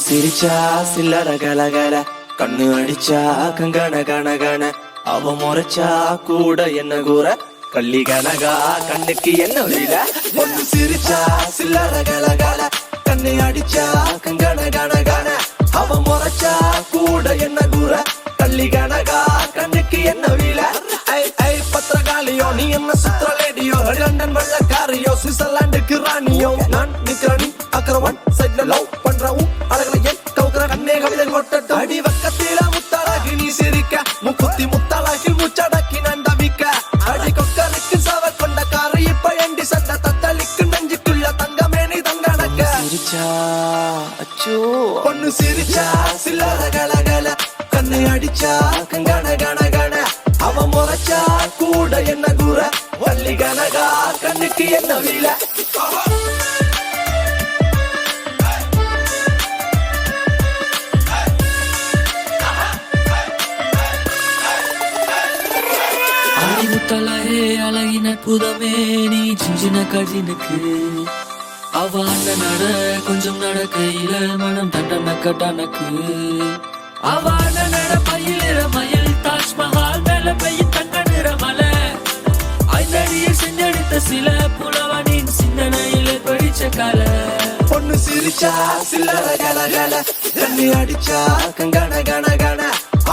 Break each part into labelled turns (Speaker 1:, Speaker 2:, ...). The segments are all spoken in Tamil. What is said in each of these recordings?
Speaker 1: சிரிச்சா சில்லற கலகல கண்ணு அடிச்சா கங்கன கனகன அவ முறைச்சா கூட என்ன கூற கள்ளி கனகா கண்ணுக்கு என்ன வீல ஒண்ணு சிரிச்சா சில்லற கலகல கண்ணு அடிச்சா கங்கன கனகன அவ முறைச்சா கூட என்ன கூற கள்ளி கனகா கண்ணுக்கு என்ன வீல பத்திரகாலியோ நீ என்ன சுத்திர லேடியோ லண்டன் வெள்ளக்காரியோ சுவிட்சர்லாந்துக்கு ராணியோ நான் நிக்கிறனி அக்கரவன் சைட்ல லவ் பண்றவும் அழகல என் கவுக்கற கண்ணே கவிதை கொட்டட்டும் அடி வக்கத்தில முத்தாளாகி நீ சிரிக்க முக்குத்தி முத்தாளாகி முச்சடக்கி நண்டவிக்க அடி கொக்கருக்கு சவ கொண்ட காரை இப்ப எண்டி சண்ட தத்தளிக்கு நெஞ்சுக்குள்ள தங்கமே நீ தங்கடக்க சிரிச்சா அச்சோ பொண்ணு சிரிச்சா சில்லற கலகல கண்ணை அடிச்சா கங்கன கனகன அவ முறைச்சா கூட என்ன கூற வள்ளி கனகா கண்ணுக்கு என்ன வீல
Speaker 2: அழிவுத்தலையே அழகின் அற்புதமே நீ சின்ன கடினுக்கு அவ அண்ணன் நட கொஞ்சம் நடக்கையில மனம் தண்டனக்க டனக்கு அவ அண்ணன் நட பயிலிற மயில் தாஜ்மஹால் மேல பெய்யும் தங்க நிற மலை ஐந்தடியை செஞ்செடுத்த சில புலவனின் சிந்தனையில படிச்ச கல
Speaker 1: பொண்ணு சிரிச்சா சில்லற கலகல கண்ணி அடிச்சா கங்கன கனகன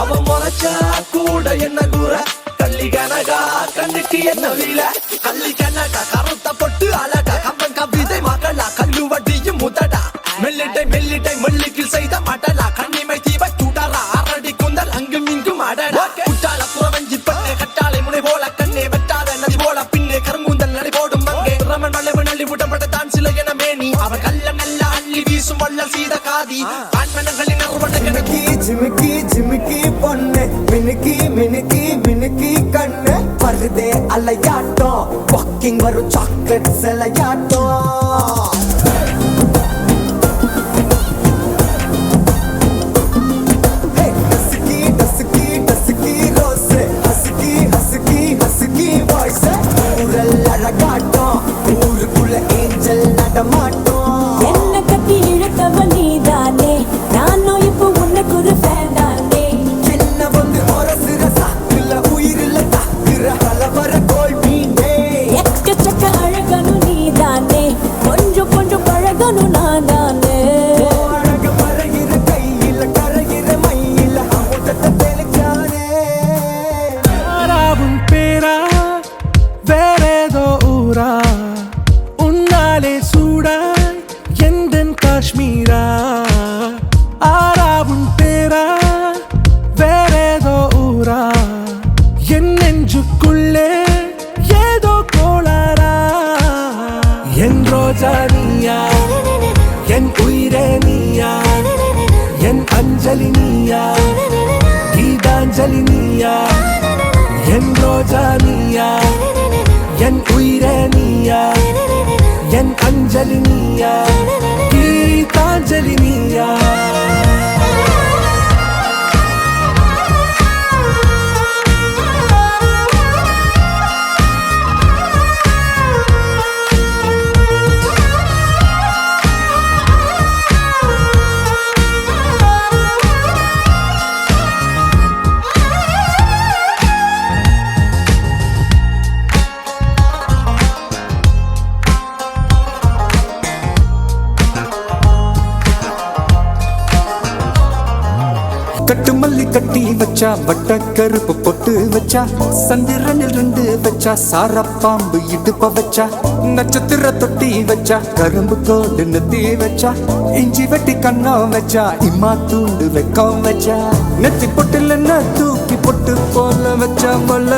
Speaker 1: அவ முறைச்சா கூட என்ன கூற கள்ளி கனகா கண்ணுக்கு என்ன வீல கள்ளி கனகா கருத்த பொட்டு அழகா கம்பன் கவிதை மகளா கல்லு வட்டியும் முதடா மெல்லிட்டை மெல்லிட்டை மெல்லிக்கில் செய்த மடலா கண்ணிமை தீப சூடாரா அரடி குந்தல் அங்கும் இங்கும் அடடா குட்டால புறவஞ்சி பண்ணே கட்டாளை முனை போல கண்ணே வெட்டாத நதி போல பின்னே கருங்குந்தல் நடை போடும் அங்கே ரமன் வளைவு நள்ளி விடப்பட்ட தான் சில என மேனி அவ கல்ல நல்ல அள்ளி வீசும் வள்ளல் சீத காதி ஆண்மனங்களின் அறுவடை
Speaker 3: ஜிமிக்கி ஜிமிக்கி ஜிமிக்கி பொண்ணு மினுக்கி மினுக்கி மினுக்கி கண்ணு வருதே அலையாட்டம் வாக்கிங் வரும் சாக்லேட் சிலையாட்டம் ஊருக்குள்ள ஏஞ்சல் நடமாட்டோம்
Speaker 4: என்ன கட்டி இழுத்தவ நீதானே நானும் இப்போ உனக்கு ஒரு ஃபேன் தானே
Speaker 3: என்ன வந்து ஒரசுற சாக்குல உயிரில தாக்குற கலவர கோல் மீனே
Speaker 4: எக்கச்சக்க அழகனும் நீதானே கொஞ்சம் கொஞ்சம் பழகனும் நான் தானே
Speaker 3: அழக பறகிற கையில கரைகிற மயில அமுதத்தை தெளிச்சானே
Speaker 5: ஆராவும் பேரா வேறேதோ ஊரா உன்னாலே சூடாய் எந்தன் காஷ்மீரா ஆராவும் பேரா வேறேதோ ஊரா என் நெஞ்சுக்குள்ளே ஏதோ கோளாரா என் ரோஜா நீயா என் உயிரே நீயா என் அஞ்சலி நீயா கீதாஞ்சலி நீயா என் ரோஜா நீயா என் உயிரே நீயா என் அஞ்சலி நீயா கீதாஞ்சலி நீயா கட்டு மல்லி கட்டி வச்சா வட்ட கருப்பு பொட்டு வச்சா சந்திரனில் 2 வச்சா சார பாம்பு இடுப்ப வச்சா நட்சத்திர தொட்டி வச்சா கரும்பு கோடு நெத்தி வச்சா இஞ்சி வெட்டி கண்ணம் வச்சா இம்மா தூண்டு வெக்கம் வச்சா நெத்தி பொட்டுல தூக்கி பொட்டு போல வச்சா மல்ல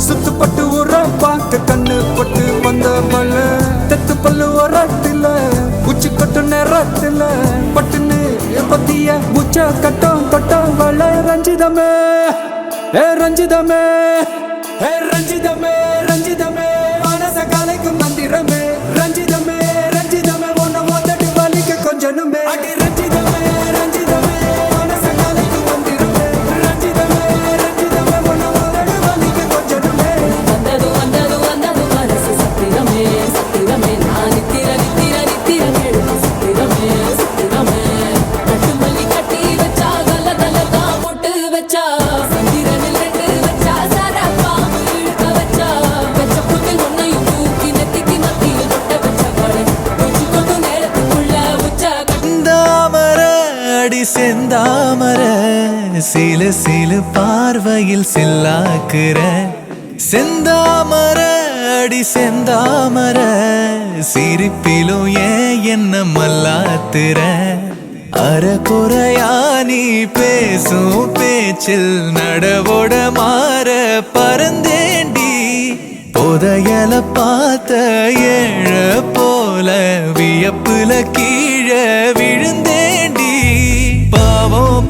Speaker 5: சுத்து பட்டு உர பார்க்க கண்ணு பொட்டு வந்த மல்ல தெத்து பல்லு உரத்துல உச்சி கொட்டு நேரத்துல பட்டுன்னு பத்திய முச்ச கட்டம் தொட்டம் வள ரஞ்சிதமே ஏ ரஞ்சிதமே ஏ ரஞ்சிதமே ரஞ்சிதமே மனச கலைக்கும் மந்திரமே ரஞ்சிதமே ரஞ்சிதமே ஒன்ன ஒத்தடி வலிக்க கொஞ்சனுமே அடி ரஞ்சிதமே ரஞ்சிதமே மனச கலைக்கும் மந்திரமே ரஞ்சிதமே ரஞ்சிதமே ஒன்ன ஒத்தடி வலிக்க கொஞ்சனுமே
Speaker 4: வந்தது வந்தது வந்தது மனசு சத்திரமே சத்திரமே நான் நித்திர நித்திர நித்திர கேடு சத்திரமே சத்திரமே நட்டுமல்
Speaker 6: சிலு சிலு பார்வையில் சில்லாக்குற செந்தாமர அடி செந்தாமர சிரிப்பிலும் ஏன் என்ன மல்லாத்துற அறகுறையா நீ பேசும் பேச்சில் நடவோட மாற பறந்தேண்டி புதையல பார்த்த ஏழ போல வியப்புல கீழே விழுந்தேண்டி பாவம்